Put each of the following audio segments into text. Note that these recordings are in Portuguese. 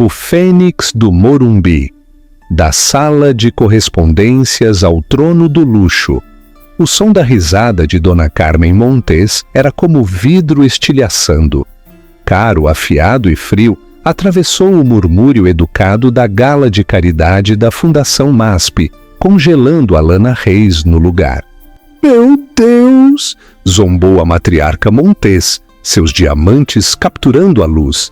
O Fênix do Morumbi, da sala de correspondências ao trono do luxo. O som da risada de Dona Carmen Montes era como vidro estilhaçando. Caro, afiado e frio, atravessou o murmúrio educado da gala de caridade da Fundação MASP, congelando Alana Reis no lugar. Meu Deus! Zombou a matriarca Montes, seus diamantes capturando a luz.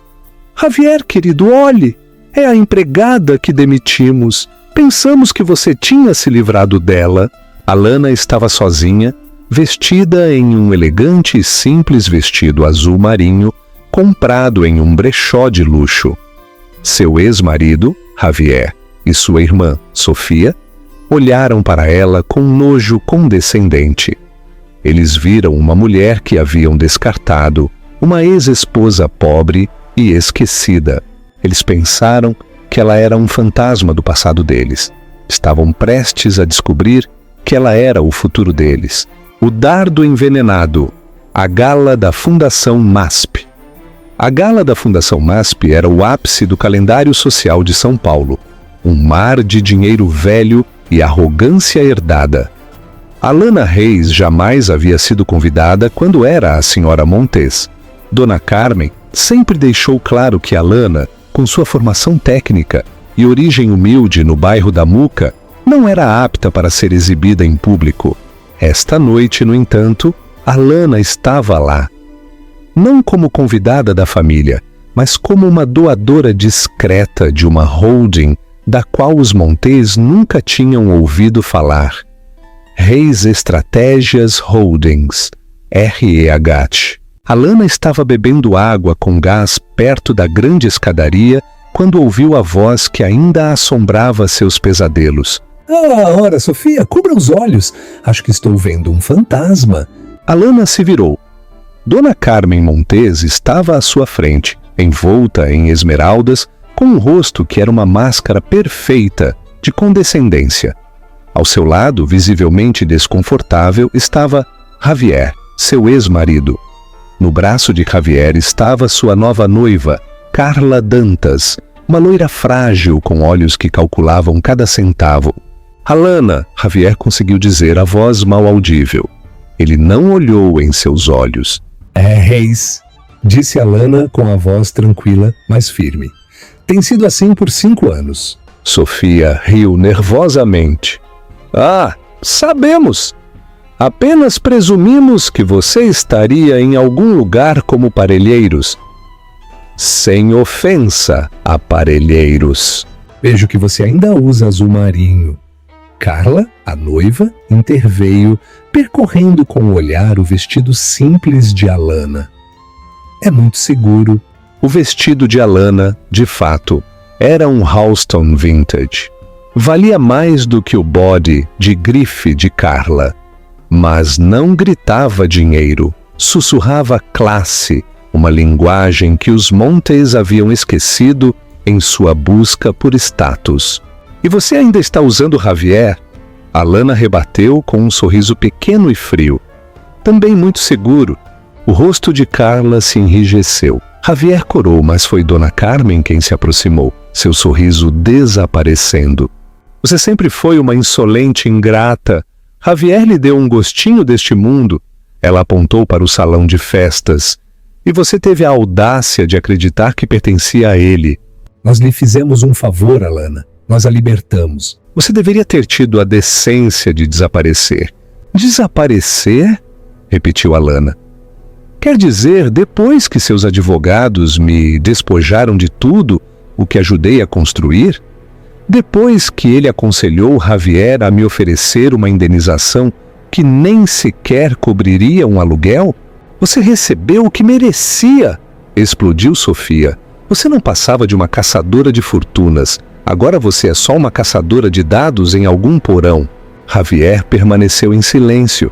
Javier, querido, olhe! É a empregada que demitimos. Pensamos que você tinha se livrado dela. Alana estava sozinha, vestida em um elegante e simples vestido azul marinho, comprado em um brechó de luxo. Seu ex-marido, Javier, e sua irmã, Sofia, olharam para ela com nojo condescendente. Eles viram uma mulher que haviam descartado, uma ex-esposa pobre e esquecida. Eles pensaram que ela era um fantasma do passado deles. Estavam prestes a descobrir que ela era o futuro deles. O dardo envenenado, a gala da Fundação MASP. A gala da Fundação MASP era o ápice do calendário social de São Paulo. Um mar de dinheiro velho e arrogância herdada. Alana Reis jamais havia sido convidada quando era a senhora Montes. Dona Carmen sempre deixou claro que Alana, com sua formação técnica e origem humilde no bairro da Muca, não era apta para ser exibida em público. Esta noite, no entanto, Alana estava lá. Não como convidada da família, mas como uma doadora discreta de uma holding da qual os Montes nunca tinham ouvido falar. Reis Estratégias Holdings, REH. Alana estava bebendo água com gás perto da grande escadaria quando ouviu a voz que ainda assombrava seus pesadelos. Ora, Sofia, cubra os olhos. Acho que estou vendo um fantasma. Alana se virou. Dona Carmen Montes estava à sua frente, envolta em esmeraldas, com um rosto que era uma máscara perfeita de condescendência. Ao seu lado, visivelmente desconfortável, estava Javier, seu ex-marido. No braço de Javier estava sua nova noiva, Carla Dantas, uma loira frágil com olhos que calculavam cada centavo. Alana, Javier conseguiu dizer a voz mal audível. Ele não olhou em seus olhos. Reis, disse Alana com a voz tranquila, mas firme. Tem sido assim por 5 anos. Sofia riu nervosamente. Sabemos! Apenas presumimos que você estaria em algum lugar como parelheiros. Sem ofensa a parelheiros. Vejo que você ainda usa azul marinho. Carla, a noiva, interveio, percorrendo com o olhar o vestido simples de Alana. É muito seguro. O vestido de Alana, de fato, era um Halston vintage. Valia mais do que o body de grife de Carla. Mas não gritava dinheiro, sussurrava classe, uma linguagem que os Montes haviam esquecido em sua busca por status. E você ainda está usando Javier? Alana rebateu com um sorriso pequeno e frio. Também muito seguro. O rosto de Carla se enrijeceu. Javier corou, mas foi Dona Carmen quem se aproximou, seu sorriso desaparecendo. Você sempre foi uma insolente ingrata. Javier lhe deu um gostinho deste mundo. Ela apontou para o salão de festas. E você teve a audácia de acreditar que pertencia a ele. Nós lhe fizemos um favor, Alana. Nós a libertamos. Você deveria ter tido a decência de desaparecer. Desaparecer? Repetiu Alana. Quer dizer, depois que seus advogados me despojaram de tudo o que ajudei a construir? Depois que ele aconselhou Javier a me oferecer uma indenização que nem sequer cobriria um aluguel? Você recebeu o que merecia! Explodiu Sofia. Você não passava de uma caçadora de fortunas. Agora você é só uma caçadora de dados em algum porão. Javier permaneceu em silêncio.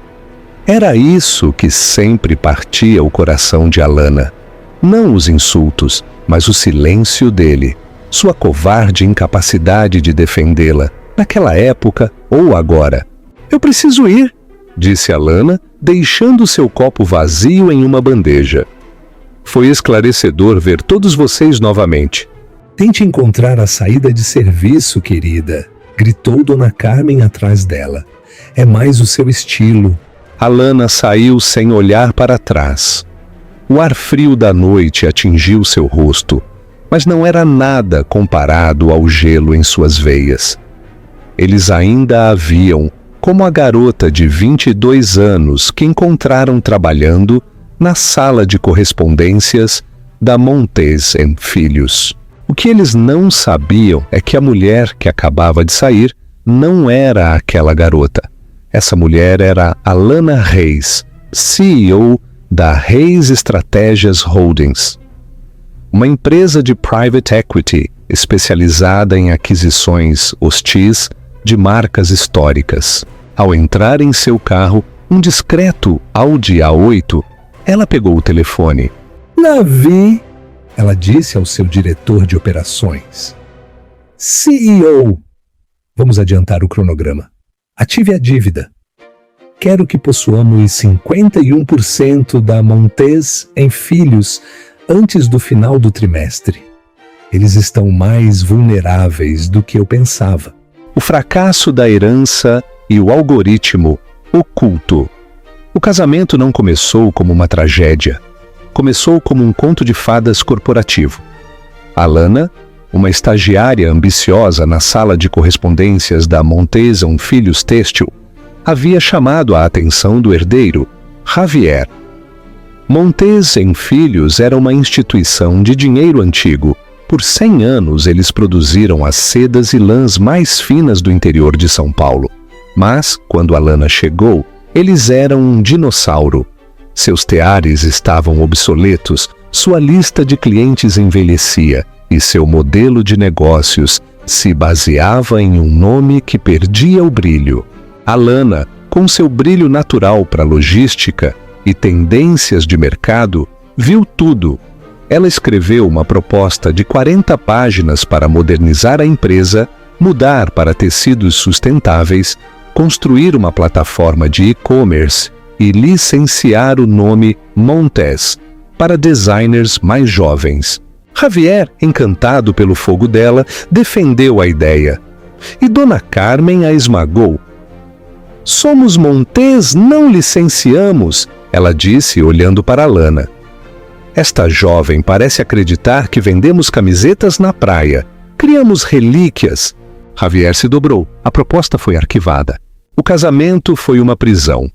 Era isso que sempre partia o coração de Alana. Não os insultos, mas o silêncio dele. Sua covarde incapacidade de defendê-la, naquela época ou agora. Eu preciso ir, disse Alana, deixando seu copo vazio em uma bandeja. Foi esclarecedor ver todos vocês novamente. Tente encontrar a saída de serviço, querida, gritou Dona Carmen atrás dela. É mais o seu estilo. Alana saiu sem olhar para trás. O ar frio da noite atingiu seu rosto, mas não era nada comparado ao gelo em suas veias. Eles ainda a viam como a garota de 22 anos que encontraram trabalhando na sala de correspondências da Montes & Filhos. O que eles não sabiam é que a mulher que acabava de sair não era aquela garota. Essa mulher era Alana Reis, CEO da Reis Estratégias Holdings, uma empresa de private equity especializada em aquisições hostis de marcas históricas. Ao entrar em seu carro, um discreto Audi A8, ela pegou o telefone. Navi, ela disse ao seu diretor de operações. CEO, vamos adiantar o cronograma. Ative a dívida. Quero que possuamos 51% da Montes & Filhos antes do final do trimestre. Eles estão mais vulneráveis do que eu pensava. O fracasso da herança e o algoritmo oculto. O casamento não começou como uma tragédia. Começou como um conto de fadas corporativo. Alana, uma estagiária ambiciosa na sala de correspondências da Montes & Filhos Têxtil, havia chamado a atenção do herdeiro, Javier. Montes & Filhos era uma instituição de dinheiro antigo. Por 100 anos eles produziram as sedas e lãs mais finas do interior de São Paulo. Mas, quando Alana chegou, eles eram um dinossauro. Seus teares estavam obsoletos, sua lista de clientes envelhecia e seu modelo de negócios se baseava em um nome que perdia o brilho. Alana, com seu brilho natural para logística e tendências de mercado, viu tudo. Ela escreveu uma proposta de 40 páginas para modernizar a empresa, mudar para tecidos sustentáveis, construir uma plataforma de e-commerce e licenciar o nome Montes para designers mais jovens. Javier, encantado pelo fogo dela, defendeu a ideia. E Dona Carmen a esmagou. Somos Montes, não licenciamos, ela disse olhando para Alana. Esta jovem parece acreditar que vendemos camisetas na praia. Criamos relíquias. Javier se dobrou. A proposta foi arquivada. O casamento foi uma prisão.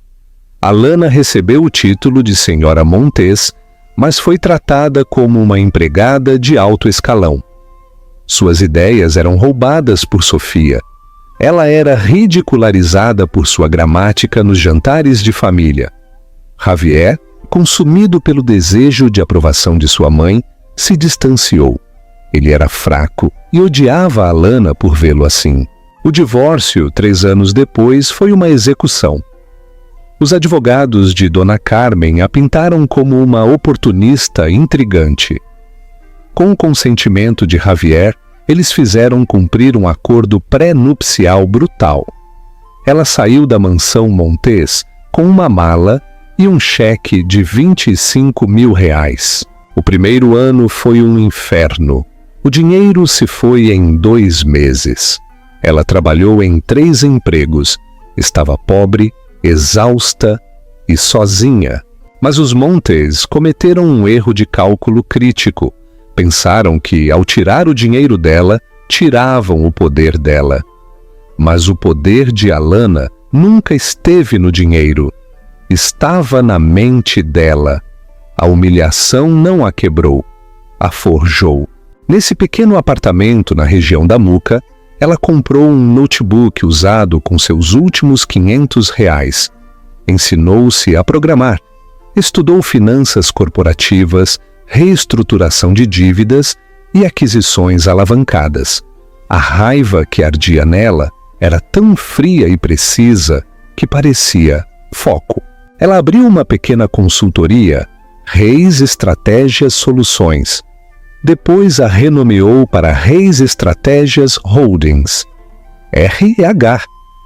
Alana recebeu o título de Senhora Montes, mas foi tratada como uma empregada de alto escalão. Suas ideias eram roubadas por Sofia. Ela era ridicularizada por sua gramática nos jantares de família. Javier, consumido pelo desejo de aprovação de sua mãe, se distanciou. Ele era fraco e odiava Alana por vê-lo assim. O divórcio, 3 anos depois, foi uma execução. Os advogados de Dona Carmen a pintaram como uma oportunista intrigante. Com o consentimento de Javier, eles fizeram cumprir um acordo pré-nupcial brutal. Ela saiu da mansão Montes com uma mala e um cheque de R$25 mil. O primeiro ano foi um inferno. O dinheiro se foi em 2 meses. Ela trabalhou em 3 empregos. Estava pobre, exausta e sozinha. Mas os Montes cometeram um erro de cálculo crítico. Pensaram que, ao tirar o dinheiro dela, tiravam o poder dela. Mas o poder de Alana nunca esteve no dinheiro. Estava na mente dela. A humilhação não a quebrou, a forjou. Nesse pequeno apartamento na região da Muca, ela comprou um notebook usado com seus últimos R$500. Ensinou-se a programar. Estudou finanças corporativas, reestruturação de dívidas e aquisições alavancadas. A raiva que ardia nela era tão fria e precisa que parecia foco. Ela abriu uma pequena consultoria, Reis Estratégias Soluções. Depois a renomeou para Reis Estratégias Holdings. RH.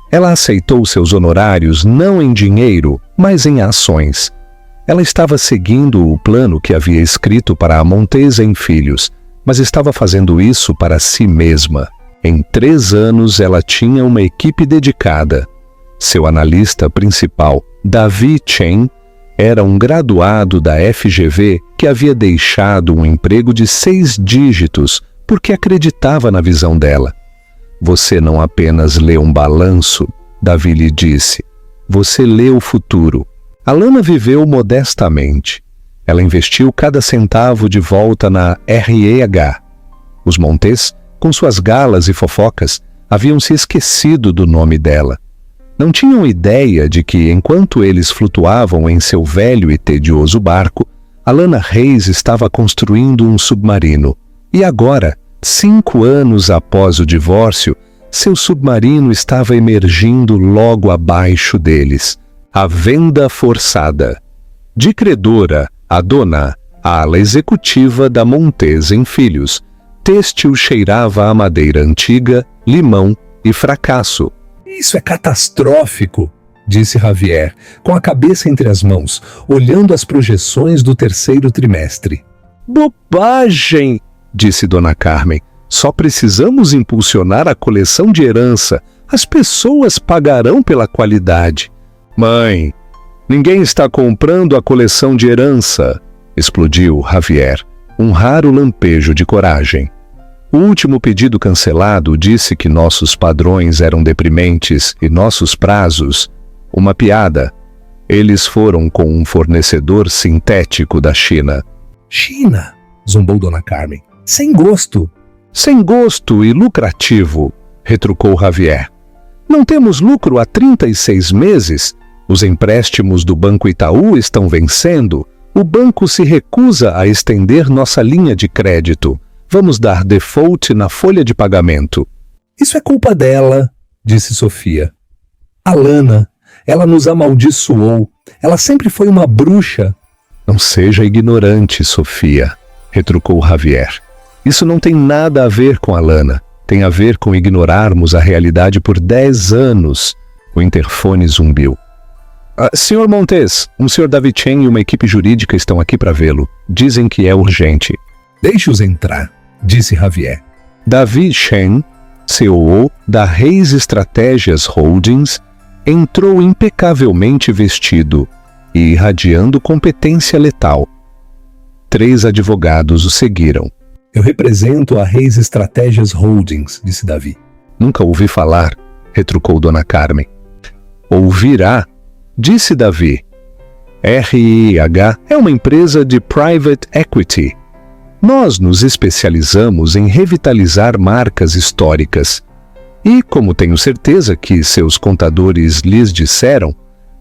Ela aceitou seus honorários não em dinheiro, mas em ações. Ela estava seguindo o plano que havia escrito para a Montes & Filhos, mas estava fazendo isso para si mesma. Em 3 anos, ela tinha uma equipe dedicada. Seu analista principal, Davi Chen, era um graduado da FGV que havia deixado um emprego de 6 dígitos porque acreditava na visão dela. Você não apenas lê um balanço, Davi lhe disse. Você lê o futuro. Alana viveu modestamente. Ela investiu cada centavo de volta na REH. Os Montes, com suas galas e fofocas, haviam se esquecido do nome dela. Não tinham ideia de que, enquanto eles flutuavam em seu velho e tedioso barco, Alana Reis estava construindo um submarino. E agora, 5 anos após o divórcio, seu submarino estava emergindo logo abaixo deles. A venda forçada. De credora a dona, a ala executiva da Montes em Filhos, têxtil cheirava a madeira antiga, limão e fracasso. Isso é catastrófico, disse Javier, com a cabeça entre as mãos, olhando as projeções do 3º trimestre. Bobagem, disse Dona Carmen. Só precisamos impulsionar a coleção de herança. As pessoas pagarão pela qualidade. Mãe, ninguém está comprando a coleção de herança, explodiu Javier, um raro lampejo de coragem. O último pedido cancelado disse que nossos padrões eram deprimentes e nossos prazos, uma piada. Eles foram com um fornecedor sintético da China. China, zombou Dona Carmen. Sem gosto. Sem gosto e lucrativo, retrucou Javier. Não temos lucro há 36 meses. Os empréstimos do Banco Itaú estão vencendo. O banco se recusa a estender nossa linha de crédito. Vamos dar default na folha de pagamento. Isso é culpa dela, disse Sofia. Alana, ela nos amaldiçoou. Ela sempre foi uma bruxa. Não seja ignorante, Sofia, retrucou Javier. Isso não tem nada a ver com Alana. Tem a ver com ignorarmos a realidade por 10 anos. O interfone zumbiu. Senhor Montes, um senhor Davi Chen e uma equipe jurídica estão aqui para vê-lo. Dizem que é urgente. Deixe-os entrar, disse Javier. Davi Chen, COO da Reis Estratégias Holdings, entrou impecavelmente vestido e irradiando competência letal. 3 advogados o seguiram. Eu represento a Reis Estratégias Holdings, disse Davi. Nunca ouvi falar, retrucou Dona Carmen. Ouvirá, disse Davi. REH é uma empresa de private equity. Nós nos especializamos em revitalizar marcas históricas. E, como tenho certeza que seus contadores lhes disseram,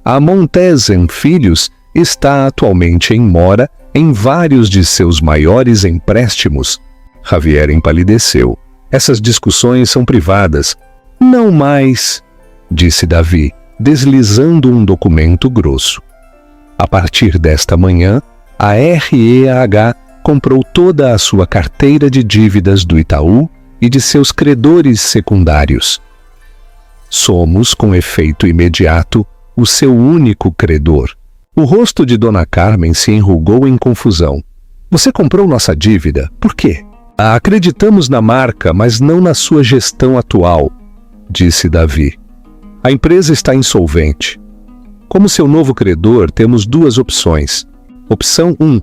a Montes em Filhos está atualmente em mora em vários de seus maiores empréstimos. Javier empalideceu. Essas discussões são privadas. Não mais, disse Davi, deslizando um documento grosso. A partir desta manhã, a REH comprou toda a sua carteira de dívidas do Itaú e de seus credores secundários. Somos, com efeito imediato, o seu único credor. O rosto de Dona Carmen se enrugou em confusão. Você comprou nossa dívida? Por quê? Acreditamos na marca, mas não na sua gestão atual, disse Davi. A empresa está insolvente. Como seu novo credor, temos 2 opções. Opção 1.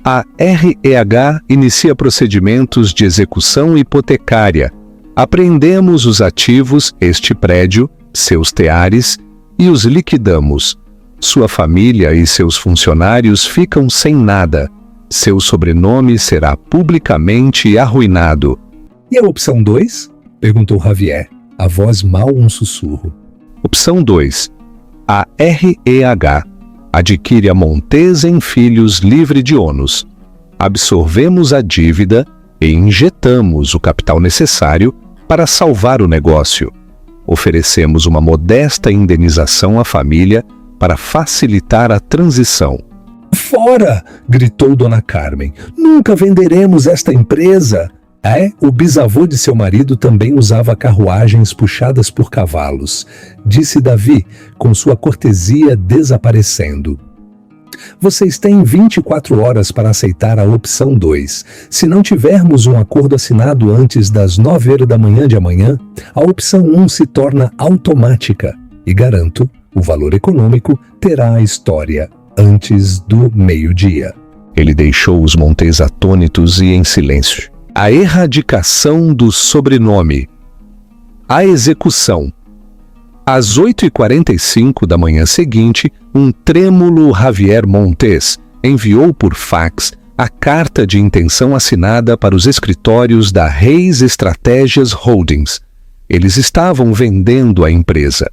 A REH inicia procedimentos de execução hipotecária. Apreendemos os ativos, este prédio, seus teares, e os liquidamos. Sua família e seus funcionários ficam sem nada. Seu sobrenome será publicamente arruinado. E a opção 2? Perguntou Javier, a voz mal um sussurro. Opção 2. A REH adquire a Montes em Filhos livre de ônus. Absorvemos a dívida e injetamos o capital necessário para salvar o negócio. Oferecemos uma modesta indenização à família para facilitar a transição. Fora! Gritou Dona Carmen. Nunca venderemos esta empresa! O bisavô de seu marido também usava carruagens puxadas por cavalos, disse Davi, com sua cortesia desaparecendo. Vocês têm 24 horas para aceitar a opção 2. Se não tivermos um acordo assinado antes das 9h da manhã de amanhã, a opção 1 se torna automática. E garanto, o valor econômico terá a história antes do meio-dia. Ele deixou os Montes atônitos e em silêncio. A erradicação do sobrenome. A execução. Às 8h45 da manhã seguinte, um trêmulo Javier Montes enviou por fax a carta de intenção assinada para os escritórios da Reis Estratégias Holdings. Eles estavam vendendo a empresa.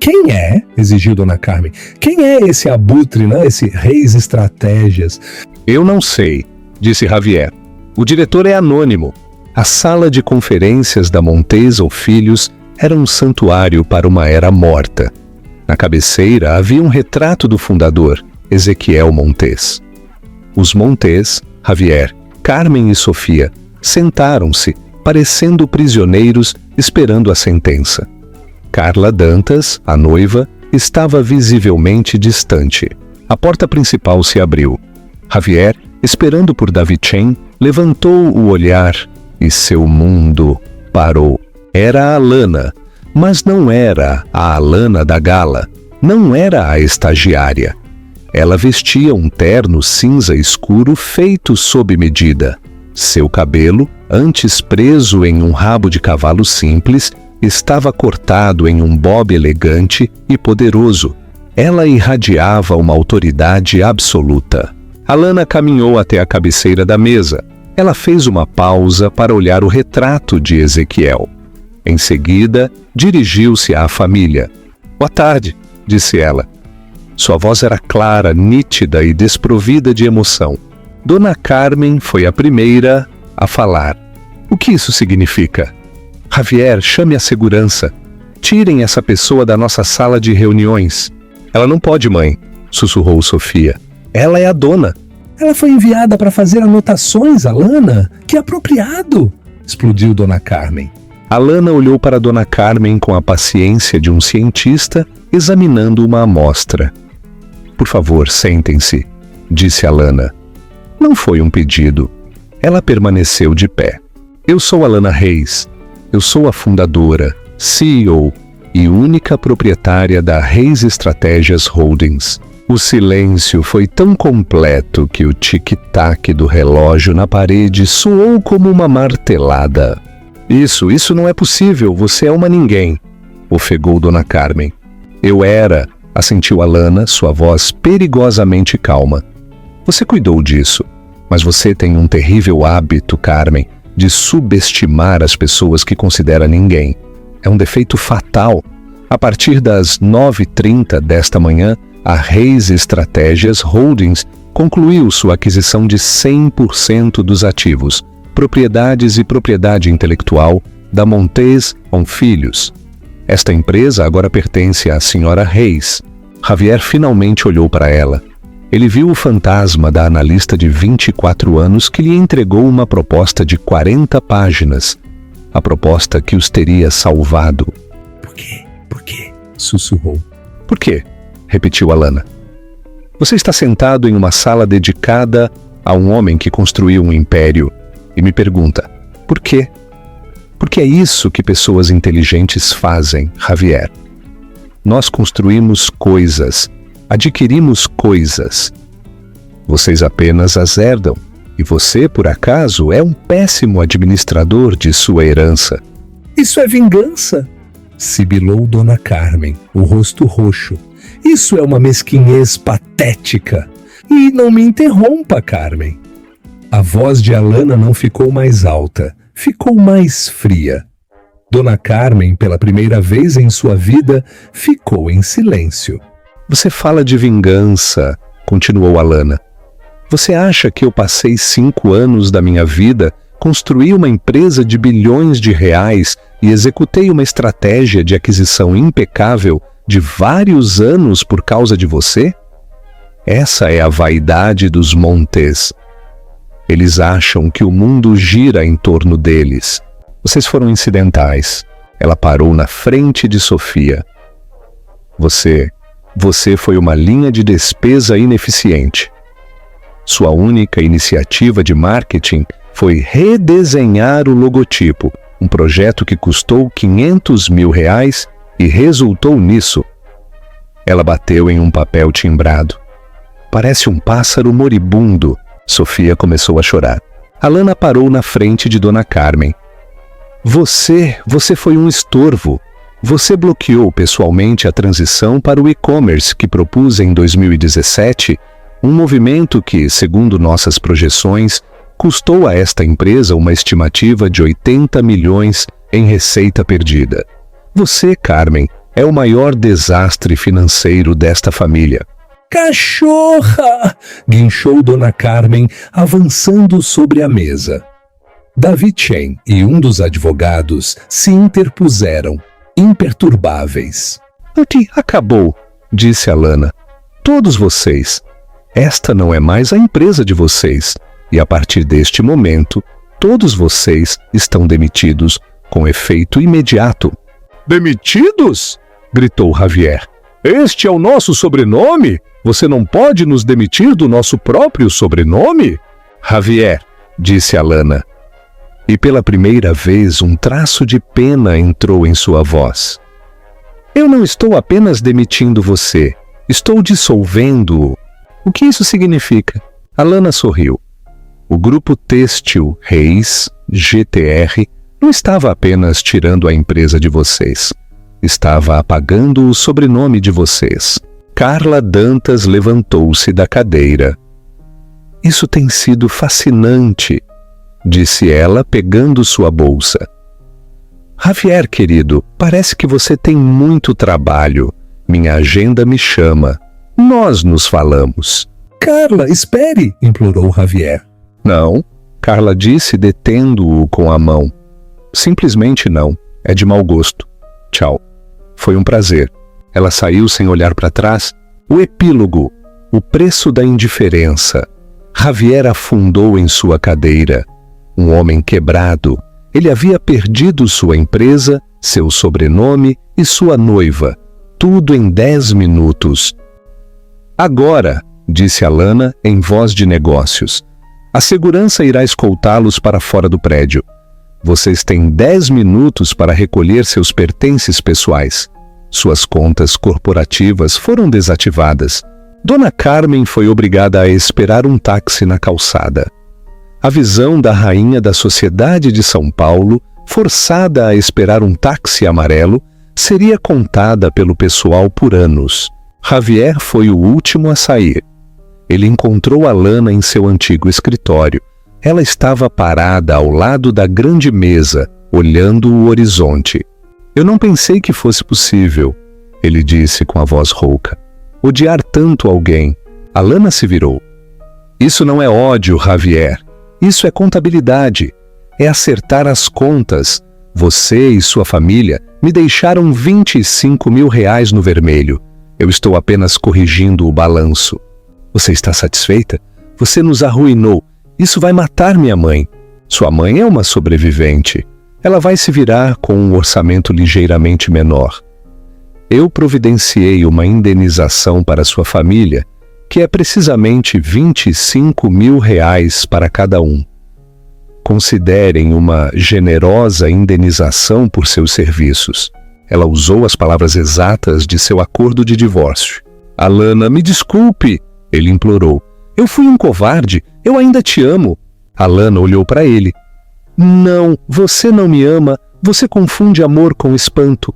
Quem é? Exigiu Dona Carmen. Quem é esse abutre, né? Esse Reis Estratégias? Eu não sei, disse Javier. O diretor é anônimo. A sala de conferências da Montes ou Filhos era um santuário para uma era morta. Na cabeceira havia um retrato do fundador, Ezequiel Montes. Os Montes, Javier, Carmen e Sofia, sentaram-se, parecendo prisioneiros, esperando a sentença. Carla Dantas, a noiva, estava visivelmente distante. A porta principal se abriu. Javier, esperando por David Chen, levantou o olhar e seu mundo parou. Era a Alana, mas não era a Alana da gala, não era a estagiária. Ela vestia um terno cinza escuro feito sob medida. Seu cabelo, antes preso em um rabo de cavalo simples, estava cortado em um bob elegante e poderoso. Ela irradiava uma autoridade absoluta. Alana caminhou até a cabeceira da mesa. Ela fez uma pausa para olhar o retrato de Ezequiel. Em seguida, dirigiu-se à família. "Boa tarde", disse ela. Sua voz era clara, nítida e desprovida de emoção. Dona Carmen foi a primeira a falar. "O que isso significa?" "Javier, chame a segurança. Tirem essa pessoa da nossa sala de reuniões." "Ela não pode, mãe", sussurrou Sofia. "Ela é a dona." Ela foi enviada para fazer anotações, Alana? Que apropriado! Explodiu Dona Carmen. Alana olhou para Dona Carmen com a paciência de um cientista examinando uma amostra. "Por favor, sentem-se", disse Alana. Não foi um pedido. Ela permaneceu de pé. "Eu sou Alana Reis. Eu sou a fundadora, CEO e única proprietária da Reis Estratégias Holdings." O silêncio foi tão completo que o tic-tac do relógio na parede soou como uma martelada. Isso não é possível, você é uma ninguém", ofegou Dona Carmen. "Eu era", assentiu Alana, sua voz perigosamente calma. "Você cuidou disso, mas você tem um terrível hábito, Carmen, de subestimar as pessoas que considera ninguém. É um defeito fatal. A partir das 9h30 desta manhã, a Reis Estratégias Holdings concluiu sua aquisição de 100% dos ativos, propriedades e propriedade intelectual da Montes Filhos. Esta empresa agora pertence à senhora Reis." Javier finalmente olhou para ela. Ele viu o fantasma da analista de 24 anos que lhe entregou uma proposta de 40 páginas. A proposta que os teria salvado. Por quê? Por quê? Sussurrou. "Por quê?", repetiu Alana. "Você está sentado em uma sala dedicada a um homem que construiu um império e me pergunta, por quê? Porque é isso que pessoas inteligentes fazem, Javier. Nós construímos coisas, adquirimos coisas. Vocês apenas as herdam, e você, por acaso, é um péssimo administrador de sua herança." "Isso é vingança", sibilou Dona Carmen, o rosto roxo. "Isso é uma mesquinhez patética. E não me interrompa, Carmen." A voz de Alana não ficou mais alta, ficou mais fria. Dona Carmen, pela primeira vez em sua vida, ficou em silêncio. "Você fala de vingança", continuou Alana. "Você acha que eu passei 5 anos da minha vida, construí uma empresa de bilhões de reais e executei uma estratégia de aquisição impecável de vários anos por causa de você? Essa é a vaidade dos Montes. Eles acham que o mundo gira em torno deles. Vocês foram incidentais." Ela parou na frente de Sofia. Você Você foi uma linha de despesa ineficiente. Sua única iniciativa de marketing foi redesenhar o logotipo, um projeto que custou R$500 mil e resultou nisso. Ela bateu em um papel timbrado. Parece um pássaro moribundo. Sofia começou a chorar. Alana parou na frente de Dona Carmen. Você foi um estorvo. Você bloqueou pessoalmente a transição para o e-commerce que propus em 2017, um movimento que, segundo nossas projeções, custou a esta empresa uma estimativa de 80 milhões em receita perdida. Você, Carmen, é o maior desastre financeiro desta família. Cachorra! Guinchou Dona Carmen, avançando sobre a mesa. Davi Chen e um dos advogados se interpuseram, imperturbáveis. Acabou, disse Alana. Todos vocês. Esta não é mais a empresa de vocês. E a partir deste momento, todos vocês estão demitidos com efeito imediato. Demitidos? Gritou Javier. Este é o nosso sobrenome? Você não pode nos demitir do nosso próprio sobrenome? Javier, disse Alana. E pela primeira vez um traço de pena entrou em sua voz. Eu não estou apenas demitindo você, estou dissolvendo-o. O que isso significa? Alana sorriu. O grupo têxtil Reis, GTR, não estava apenas tirando a empresa de vocês. Estava apagando o sobrenome de vocês. Carla Dantas levantou-se da cadeira. Isso tem sido fascinante, disse ela, pegando sua bolsa. Javier, querido, parece que você tem muito trabalho. Minha agenda me chama. Nós nos falamos. Carla, espere, implorou Javier. Não, Carla disse, detendo-o com a mão. Simplesmente não. É de mau gosto. Tchau. Foi um prazer. Ela saiu sem olhar para trás. O epílogo. O preço da indiferença. Javier afundou em sua cadeira. Um homem quebrado. Ele havia perdido sua empresa, seu sobrenome e sua noiva. Tudo em 10 minutos. Agora, disse Alana em voz de negócios, a segurança irá escoltá-los para fora do prédio. Vocês têm 10 minutos para recolher seus pertences pessoais. Suas contas corporativas foram desativadas. Dona Carmen foi obrigada a esperar um táxi na calçada. A visão da rainha da sociedade de São Paulo, forçada a esperar um táxi amarelo, seria contada pelo pessoal por anos. Javier foi o último a sair. Ele encontrou Alana em seu antigo escritório. Ela estava parada ao lado da grande mesa, olhando o horizonte. Eu não pensei que fosse possível, ele disse com a voz rouca. Odiar tanto alguém. Alana se virou. Isso não é ódio, Javier. Isso é contabilidade. É acertar as contas. Você e sua família me deixaram R$25 mil no vermelho. Eu estou apenas corrigindo o balanço. Você está satisfeita? Você nos arruinou. Isso vai matar minha mãe. Sua mãe é uma sobrevivente. Ela vai se virar com um orçamento ligeiramente menor. Eu providenciei uma indenização para sua família, que é precisamente R$25 mil para cada um. Considerem uma generosa indenização por seus serviços. Ela usou as palavras exatas de seu acordo de divórcio. Alana, me desculpe, ele implorou. Eu fui um covarde, eu ainda te amo. Alana olhou para ele. Não, você não me ama, você confunde amor com espanto.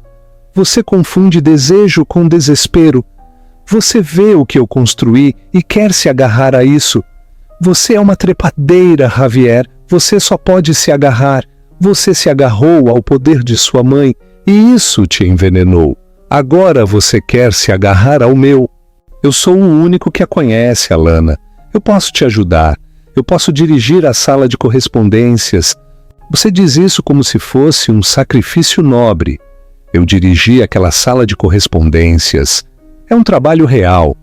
Você confunde desejo com desespero. Você vê o que eu construí e quer se agarrar a isso. Você é uma trepadeira, Javier. Você só pode se agarrar. Você se agarrou ao poder de sua mãe e isso te envenenou. Agora você quer se agarrar ao meu. Eu sou o único que a conhece, Alana. Eu posso te ajudar. Eu posso dirigir a sala de correspondências. Você diz isso como se fosse um sacrifício nobre. Eu dirigi aquela sala de correspondências. É um trabalho real.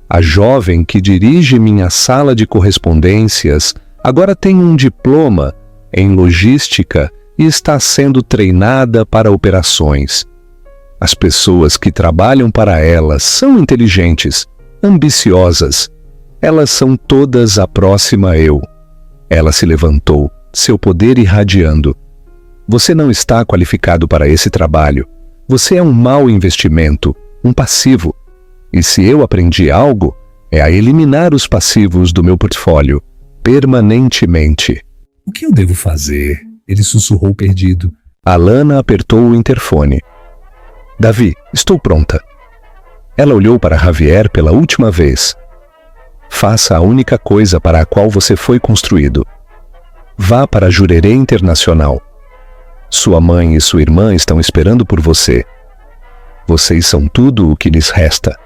A jovem que dirige minha sala de correspondências agora tem um diploma em logística e está sendo treinada para operações. As pessoas que trabalham para ela são inteligentes, ambiciosas. Elas são todas a próxima eu. Ela se levantou, seu poder irradiando. Você não está qualificado para esse trabalho. Você é um mau investimento, um passivo. E se eu aprendi algo, é a eliminar os passivos do meu portfólio, permanentemente. O que eu devo fazer? Ele sussurrou perdido. Alana apertou o interfone. Davi, estou pronta. Ela olhou para Javier pela última vez. Faça a única coisa para a qual você foi construído. Vá para a Jurerê Internacional. Sua mãe e sua irmã estão esperando por você. Vocês são tudo o que lhes resta.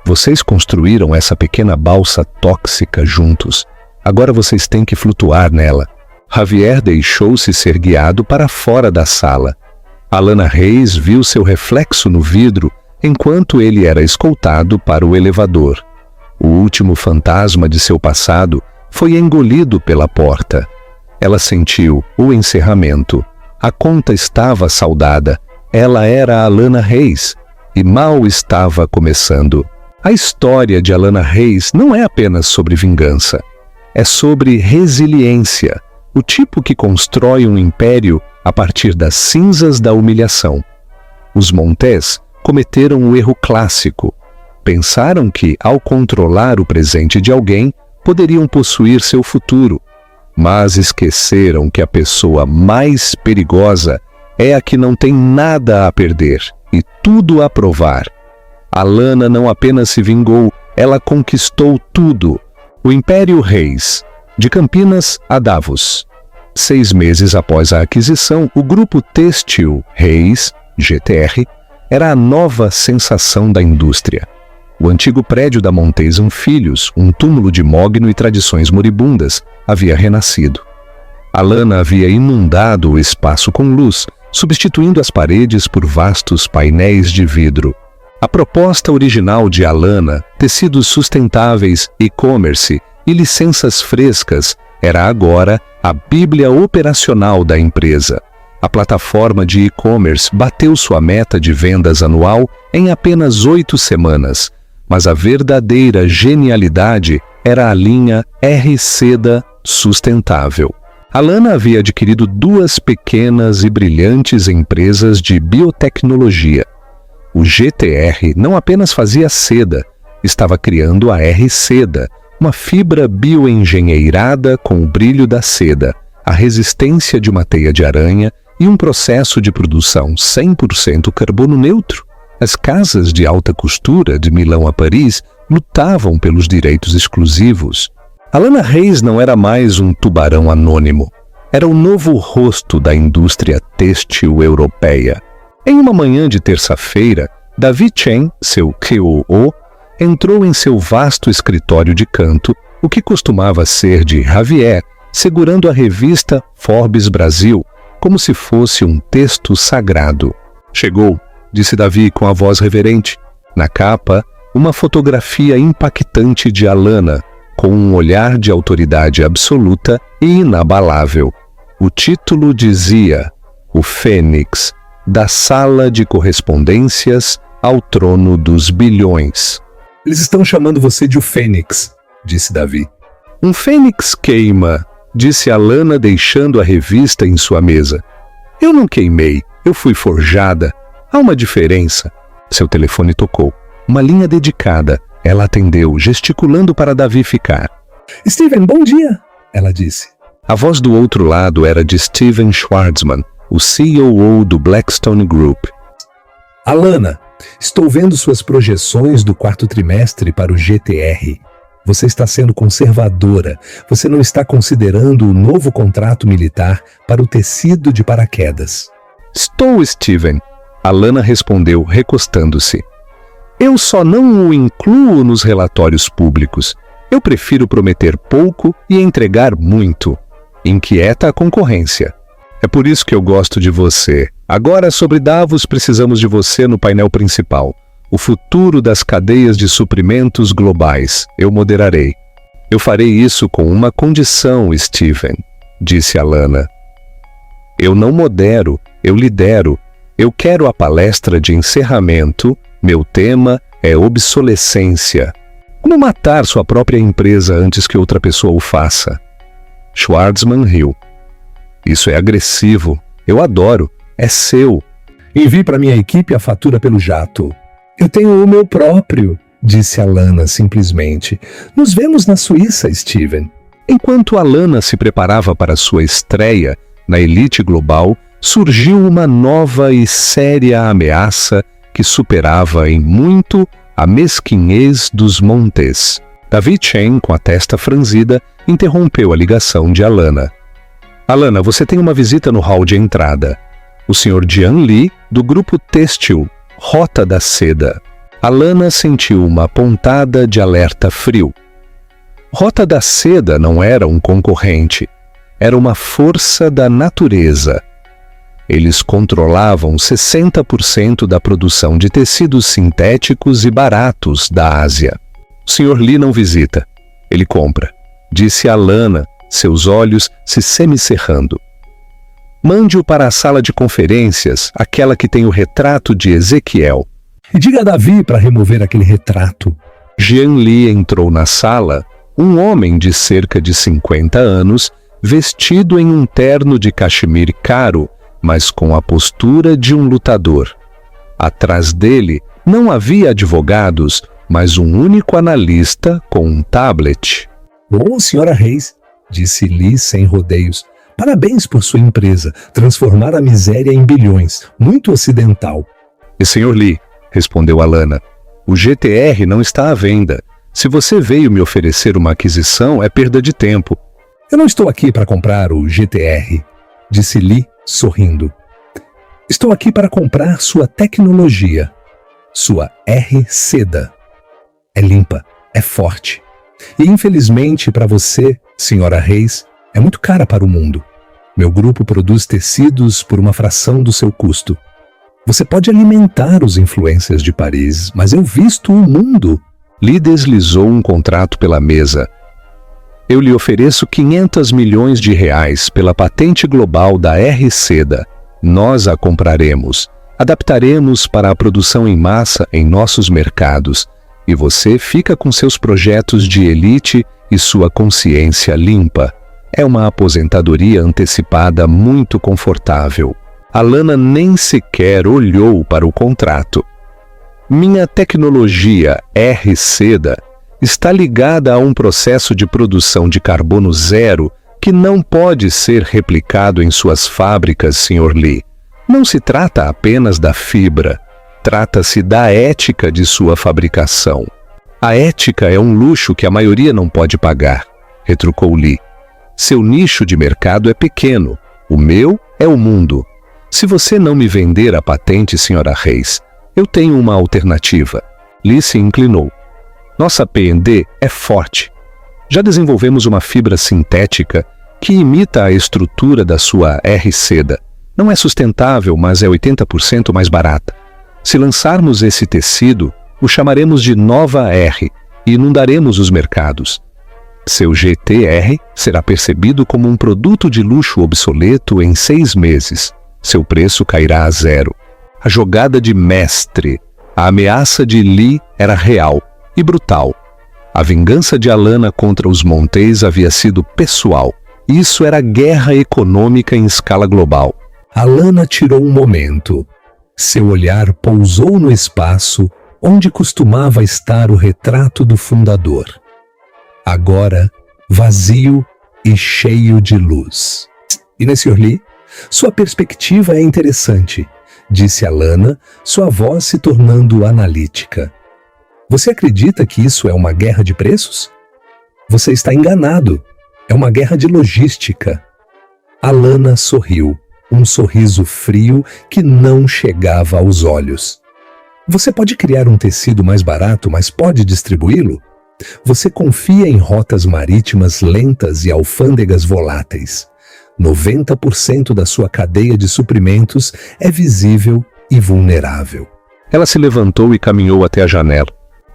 Vocês construíram essa pequena balsa tóxica juntos. Agora vocês têm que flutuar nela. Javier deixou-se ser guiado para fora da sala. Alana Reis viu seu reflexo no vidro enquanto ele era escoltado para o elevador. O último fantasma de seu passado foi engolido pela porta. Ela sentiu o encerramento. A conta estava saldada. Ela era Alana Reis e mal estava começando. A história de Alana Reis não é apenas sobre vingança. É sobre resiliência, o tipo que constrói um império a partir das cinzas da humilhação. Os Montes cometeram o erro clássico. Pensaram que, ao controlar o presente de alguém, poderiam possuir seu futuro. Mas esqueceram que a pessoa mais perigosa é a que não tem nada a perder e tudo a provar. Alana não apenas se vingou, ela conquistou tudo. O Império Reis, de Campinas a Davos. 6 meses após a aquisição, o Grupo Têxtil Reis, GTR, era a nova sensação da indústria. O antigo prédio da Montes Filhos, um túmulo de mogno e tradições moribundas, havia renascido. Alana havia inundado o espaço com luz, substituindo as paredes por vastos painéis de vidro. A proposta original de Alana, tecidos sustentáveis, e-commerce e licenças frescas, era agora a bíblia operacional da empresa. A plataforma de e-commerce bateu sua meta de vendas anual em apenas 8 semanas, mas a verdadeira genialidade era a linha R-Seda sustentável. Alana havia adquirido 2 pequenas e brilhantes empresas de biotecnologia. O GTR não apenas fazia seda, estava criando a R-Seda, uma fibra bioengenheirada com o brilho da seda, a resistência de uma teia de aranha e um processo de produção 100% carbono neutro. As casas de alta costura de Milão a Paris lutavam pelos direitos exclusivos. Alana Reis não era mais um tubarão anônimo. Era o novo rosto da indústria têxtil europeia. Em uma manhã de terça-feira, Davi Chen, seu COO, entrou em seu vasto escritório de canto, o que costumava ser de Javier, segurando a revista Forbes Brasil, como se fosse um texto sagrado. Chegou, disse Davi com a voz reverente. Na capa, uma fotografia impactante de Alana, com um olhar de autoridade absoluta e inabalável. O título dizia: O Fênix, da sala de correspondências ao trono dos bilhões. Eles estão chamando você de o Fênix, disse Davi. Um fênix queima, disse Alana deixando a revista em sua mesa. Eu não queimei, eu fui forjada. Há uma diferença. Seu telefone tocou. Uma linha dedicada. Ela atendeu, gesticulando para Davi ficar. Steven, bom dia, ela disse. A voz do outro lado era de Steven Schwarzman, o COO do Blackstone Group. Alana, estou vendo suas projeções do 4º trimestre para o GTR. Você está sendo conservadora. Você não está considerando o novo contrato militar para o tecido de paraquedas. Estou, Steven. Alana respondeu, recostando-se. Eu só não o incluo nos relatórios públicos. Eu prefiro prometer pouco e entregar muito. Inquieta a concorrência. É por isso que eu gosto de você. Agora, sobre Davos, precisamos de você no painel principal. O futuro das cadeias de suprimentos globais. Eu moderarei. Eu farei isso com uma condição, Steven, disse Alana. Eu não modero, eu lidero. Eu quero a palestra de encerramento. Meu tema é obsolescência. Como matar sua própria empresa antes que outra pessoa o faça? Schwartzman riu. Isso é agressivo. Eu adoro. É seu. Envie para minha equipe a fatura pelo jato. Eu tenho o meu próprio, disse Alana simplesmente. Nos vemos na Suíça, Steven. Enquanto Alana se preparava para sua estreia na elite global, surgiu uma nova e séria ameaça que superava em muito a mesquinhez dos Montes. David Chen, com a testa franzida, interrompeu a ligação de Alana. Alana, você tem uma visita no hall de entrada. O Sr. Jian Li, do grupo têxtil Rota da Seda. Alana sentiu uma pontada de alerta frio. Rota da Seda não era um concorrente. Era uma força da natureza. Eles controlavam 60% da produção de tecidos sintéticos e baratos da Ásia. O Sr. Li não visita. Ele compra, disse Alana, seus olhos se semicerrando. Mande-o para a sala de conferências, aquela que tem o retrato de Ezequiel. E diga a Davi para remover aquele retrato. Jian Li entrou na sala, um homem de cerca de 50 anos, vestido em um terno de cachemir caro, mas com a postura de um lutador. Atrás dele não havia advogados, mas um único analista com um tablet. Bom, senhora Reis, disse Li sem rodeios. Parabéns por sua empresa, transformar a miséria em bilhões, muito ocidental. E Sr. Li, respondeu Alana, o GTR não está à venda. Se você veio me oferecer uma aquisição, é perda de tempo. Eu não estou aqui para comprar o GTR, disse Li, sorrindo. Estou aqui para comprar sua tecnologia, sua R-Seda. É limpa, é forte. E infelizmente para você, senhora Reis, é muito cara para o mundo. Meu grupo produz tecidos por uma fração do seu custo. Você pode alimentar os influencers de Paris, mas eu visto o mundo. Li deslizou um contrato pela mesa. Eu lhe ofereço 500 milhões de reais pela patente global da R-Seda. Nós a compraremos, adaptaremos para a produção em massa em nossos mercados, e você fica com seus projetos de elite e sua consciência limpa. É uma aposentadoria antecipada muito confortável. Alana nem sequer olhou para o contrato. Minha tecnologia R-Seda está ligada a um processo de produção de carbono zero que não pode ser replicado em suas fábricas, Sr. Li. Não se trata apenas da fibra, trata-se da ética de sua fabricação. A ética é um luxo que a maioria não pode pagar, retrucou Li. Seu nicho de mercado é pequeno, o meu é o mundo. Se você não me vender a patente, Sra. Reis, eu tenho uma alternativa. Li se inclinou. Nossa P&D é forte. Já desenvolvemos uma fibra sintética que imita a estrutura da sua R-Seda. Não é sustentável, mas é 80% mais barata. Se lançarmos esse tecido, o chamaremos de Nova R e inundaremos os mercados. Seu GTR será percebido como um produto de luxo obsoleto em 6 meses. Seu preço cairá a zero. A jogada de mestre, a ameaça de Li era real e brutal. A vingança de Alana contra os Montes havia sido pessoal. Isso era guerra econômica em escala global. Alana tirou um momento. Seu olhar pousou no espaço onde costumava estar o retrato do fundador. Agora, vazio e cheio de luz. E, Sr. Li, sua perspectiva é interessante, disse Alana, sua voz se tornando analítica. Você acredita que isso é uma guerra de preços? Você está enganado. É uma guerra de logística. Alana sorriu, um sorriso frio que não chegava aos olhos. Você pode criar um tecido mais barato, mas pode distribuí-lo? Você confia em rotas marítimas lentas e alfândegas voláteis. 90% da sua cadeia de suprimentos é visível e vulnerável. Ela se levantou e caminhou até a janela.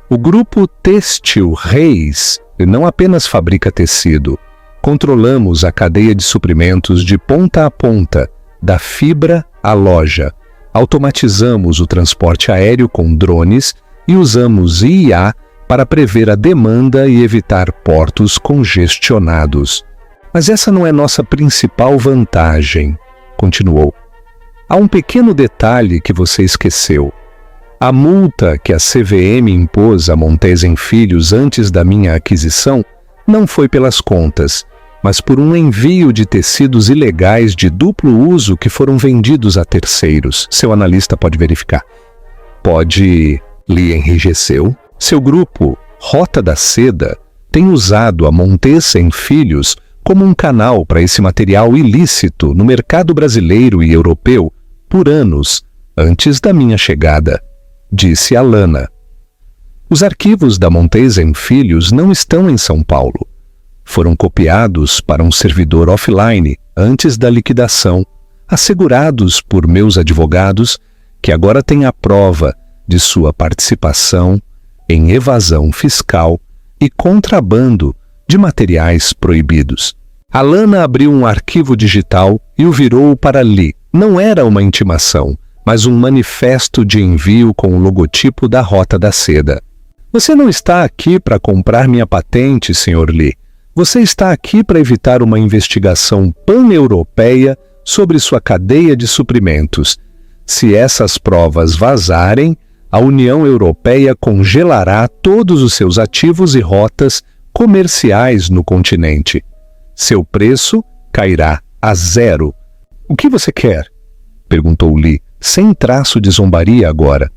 O grupo Têxtil Reis não apenas fabrica tecido. Controlamos a cadeia de suprimentos de ponta a ponta, da fibra à loja. Automatizamos o transporte aéreo com drones e usamos IA para prever a demanda e evitar portos congestionados. Mas essa não é nossa principal vantagem, continuou. Há um pequeno detalhe que você esqueceu. A multa que a CVM impôs a Montez Filhos antes da minha aquisição não foi pelas contas, mas por um envio de tecidos ilegais de duplo uso que foram vendidos a terceiros. Seu analista pode verificar. Lhe enrijeceu? Seu grupo, Rota da Seda, tem usado a Montez Filhos como um canal para esse material ilícito no mercado brasileiro e europeu por anos antes da minha chegada, disse Alana. Os arquivos da Montez Filhos não estão em São Paulo. Foram copiados para um servidor offline antes da liquidação, assegurados por meus advogados, que agora têm a prova de sua participação em evasão fiscal e contrabando de materiais proibidos. Alana abriu um arquivo digital e o virou para Lee. Não era uma intimação, mas um manifesto de envio com o logotipo da Rota da Seda. Você não está aqui para comprar minha patente, Sr. Lee. Você está aqui para evitar uma investigação pan-europeia sobre sua cadeia de suprimentos. Se essas provas vazarem, a União Europeia congelará todos os seus ativos e rotas comerciais no continente. Seu preço cairá a zero. O que você quer? Perguntou Lee, sem traço de zombaria agora.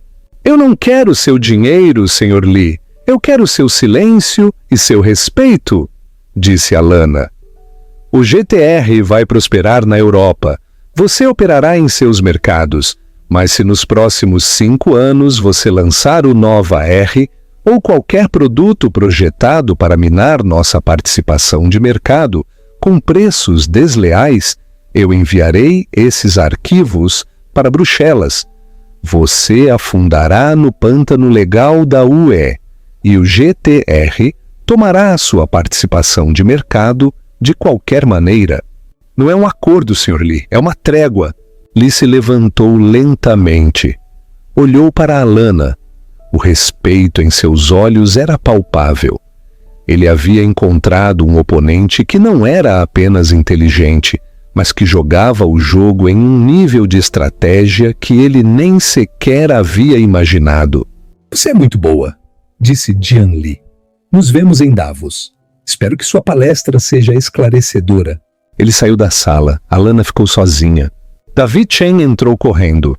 Eu não quero seu dinheiro, Sr. Lee. Eu quero seu silêncio e seu respeito, disse Alana. O GTR vai prosperar na Europa. Você operará em seus mercados, mas se nos próximos 5 anos você lançar o Nova R ou qualquer produto projetado para minar nossa participação de mercado com preços desleais, eu enviarei esses arquivos para Bruxelas. Você afundará no pântano legal da UE e o GTR tomará a sua participação de mercado de qualquer maneira. Não é um acordo, Sr. Lee, é uma trégua. Lee se levantou lentamente. Olhou para Alana. O respeito em seus olhos era palpável. Ele havia encontrado um oponente que não era apenas inteligente, mas que jogava o jogo em um nível de estratégia que ele nem sequer havia imaginado. Você é muito boa, disse Jian Lee. Nos vemos em Davos. Espero que sua palestra seja esclarecedora. Ele saiu da sala. Alana ficou sozinha. Davi Chen entrou correndo.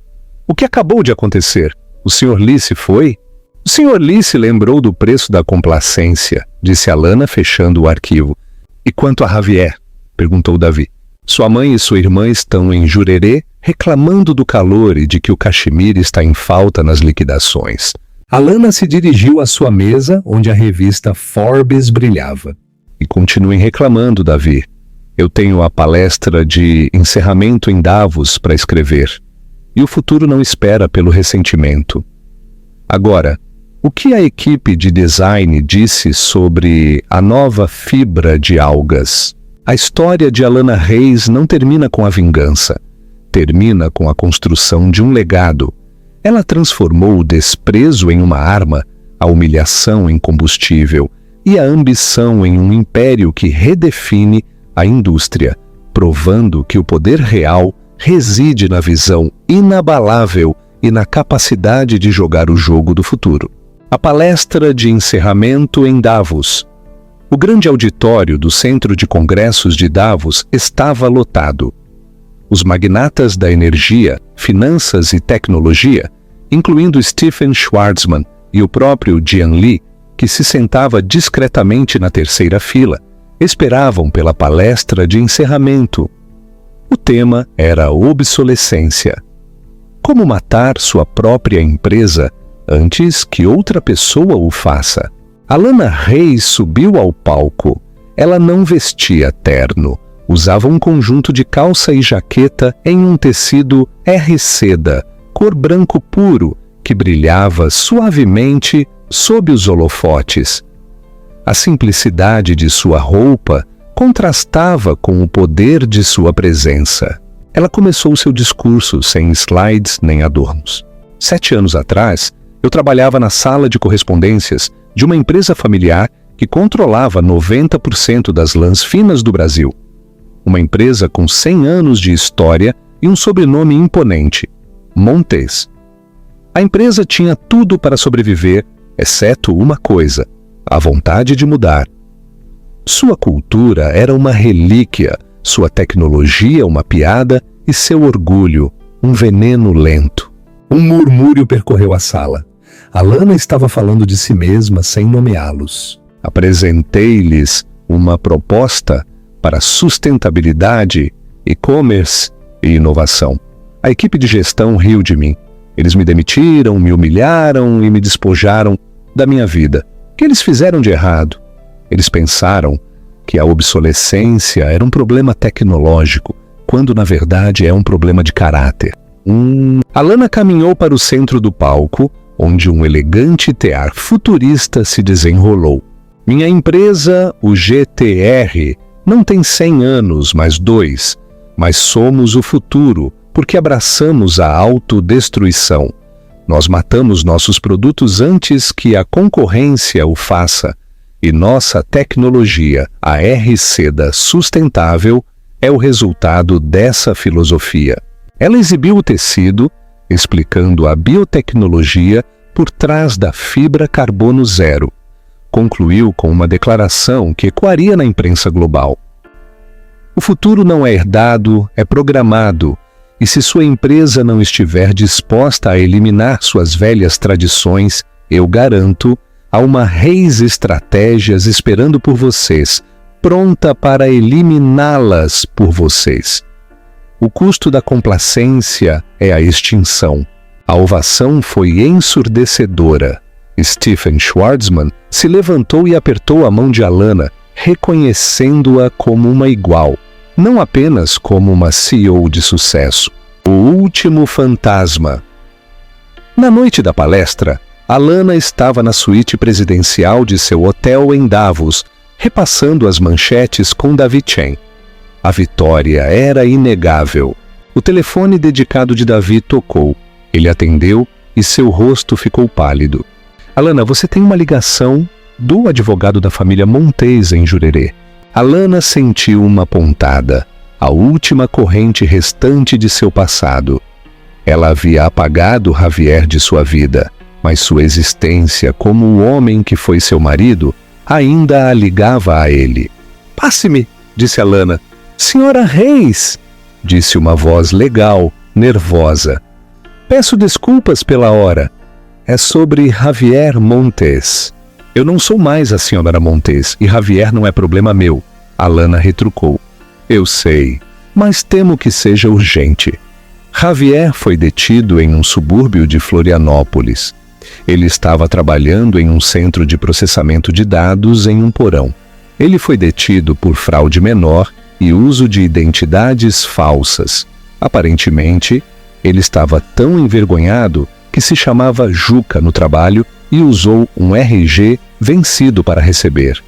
O que acabou de acontecer? O Sr. Lee se foi? O Sr. Lee se lembrou do preço da complacência, disse Alana, fechando o arquivo. E quanto a Javier? Perguntou Davi. Sua mãe e sua irmã estão em Jurerê, reclamando do calor e de que o cachemir está em falta nas liquidações. Alana se dirigiu à sua mesa, onde a revista Forbes brilhava. E continuem reclamando, Davi. Eu tenho a palestra de encerramento em Davos para escrever. E o futuro não espera pelo ressentimento. Agora, o que a equipe de design disse sobre a nova fibra de algas? A história de Alana Reis não termina com a vingança. Termina com a construção de um legado. Ela transformou o desprezo em uma arma, a humilhação em combustível e a ambição em um império que redefine a indústria, provando que o poder real reside na visão inabalável e na capacidade de jogar o jogo do futuro. A palestra de encerramento em Davos. O grande auditório do Centro de Congressos de Davos estava lotado. Os magnatas da energia, finanças e tecnologia, incluindo Stephen Schwarzman e o próprio Jian Lee, que se sentava discretamente na terceira fila, esperavam pela palestra de encerramento. O tema era a obsolescência. Como matar sua própria empresa antes que outra pessoa o faça? Alana Reis subiu ao palco. Ela não vestia terno. Usava um conjunto de calça e jaqueta em um tecido R-seda, cor branco puro, que brilhava suavemente sob os holofotes. A simplicidade de sua roupa contrastava com o poder de sua presença. Ela começou seu discurso sem slides nem adornos. 7 anos atrás, eu trabalhava na sala de correspondências de uma empresa familiar que controlava 90% das lãs finas do Brasil. Uma empresa com 100 anos de história e um sobrenome imponente, Montes. A empresa tinha tudo para sobreviver, exceto uma coisa: a vontade de mudar. Sua cultura era uma relíquia, sua tecnologia uma piada e seu orgulho um veneno lento. Um murmúrio percorreu a sala. Alana estava falando de si mesma sem nomeá-los. Apresentei-lhes uma proposta para sustentabilidade, e-commerce e inovação. A equipe de gestão riu de mim. Eles me demitiram, me humilharam e me despojaram da minha vida. O que eles fizeram de errado? Eles pensaram que a obsolescência era um problema tecnológico, quando na verdade é um problema de caráter. Alana caminhou para o centro do palco, onde um elegante tear futurista se desenrolou. Minha empresa, o GTR, não tem 100 anos, mais 2, mas somos o futuro, porque abraçamos a autodestruição. Nós matamos nossos produtos antes que a concorrência o faça, e nossa tecnologia, a R-Seda sustentável, é o resultado dessa filosofia. Ela exibiu o tecido, explicando a biotecnologia por trás da fibra carbono zero. Concluiu com uma declaração que ecoaria na imprensa global. O futuro não é herdado, é programado, e se sua empresa não estiver disposta a eliminar suas velhas tradições, eu garanto, há uma Reis Estratégias esperando por vocês, pronta para eliminá-las por vocês. O custo da complacência é a extinção. A ovação foi ensurdecedora. Stephen Schwarzman se levantou e apertou a mão de Alana, reconhecendo-a como uma igual, não apenas como uma CEO de sucesso. O último fantasma. Na noite da palestra, Alana estava na suíte presidencial de seu hotel em Davos, repassando as manchetes com David Chen. A vitória era inegável. O telefone dedicado de Davi tocou. Ele atendeu e seu rosto ficou pálido. Alana, você tem uma ligação do advogado da família Montes em Jurerê. Alana sentiu uma pontada, a última corrente restante de seu passado. Ela havia apagado Javier de sua vida, mas sua existência como o homem que foi seu marido ainda a ligava a ele. Passe-me, disse Alana. Senhora Reis, disse uma voz legal, nervosa. Peço desculpas pela hora. É sobre Javier Montes. Eu não sou mais a senhora Montes e Javier não é problema meu. Alana retrucou. Eu sei, mas temo que seja urgente. Javier foi detido em um subúrbio de Florianópolis. Ele estava trabalhando em um centro de processamento de dados em um porão. Ele foi detido por fraude menor e uso de identidades falsas. Aparentemente, ele estava tão envergonhado que se chamava Juca no trabalho e usou um RG vencido para receber.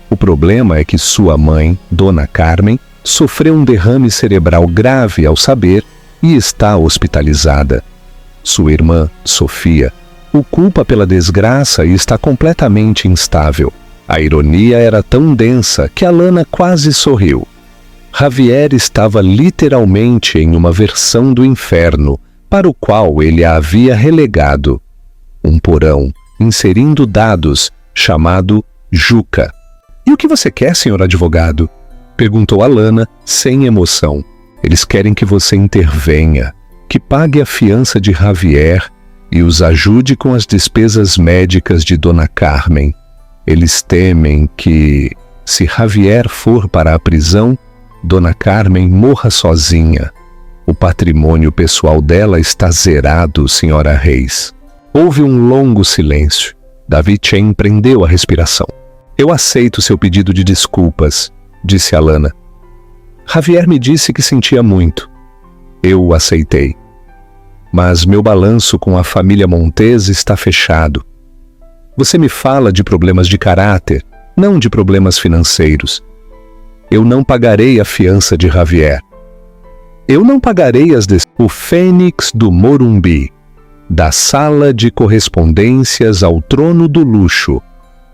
O problema é que sua mãe, Dona Carmen, sofreu um derrame cerebral grave ao saber e está hospitalizada. Sua irmã, Sofia, o culpa pela desgraça e está completamente instável. A ironia era tão densa que Alana quase sorriu. Javier estava literalmente em uma versão do inferno, para o qual ele a havia relegado. Um porão, inserindo dados, chamado Juca. E o que você quer, senhor advogado? Perguntou Alana, sem emoção. Eles querem que você intervenha, que pague a fiança de Javier e os ajude com as despesas médicas de Dona Carmen. Eles temem que, se Javier for para a prisão, Dona Carmen morra sozinha. O patrimônio pessoal dela está zerado, senhora Reis. Houve um longo silêncio. David Chen prendeu a respiração. Eu aceito seu pedido de desculpas, disse Alana. Javier me disse que sentia muito. Eu o aceitei. Mas meu balanço com a família Montes está fechado. Você me fala de problemas de caráter, não de problemas financeiros. Eu não pagarei a fiança de Javier. Eu não pagarei O Fênix do Morumbi, da sala de correspondências ao trono do luxo.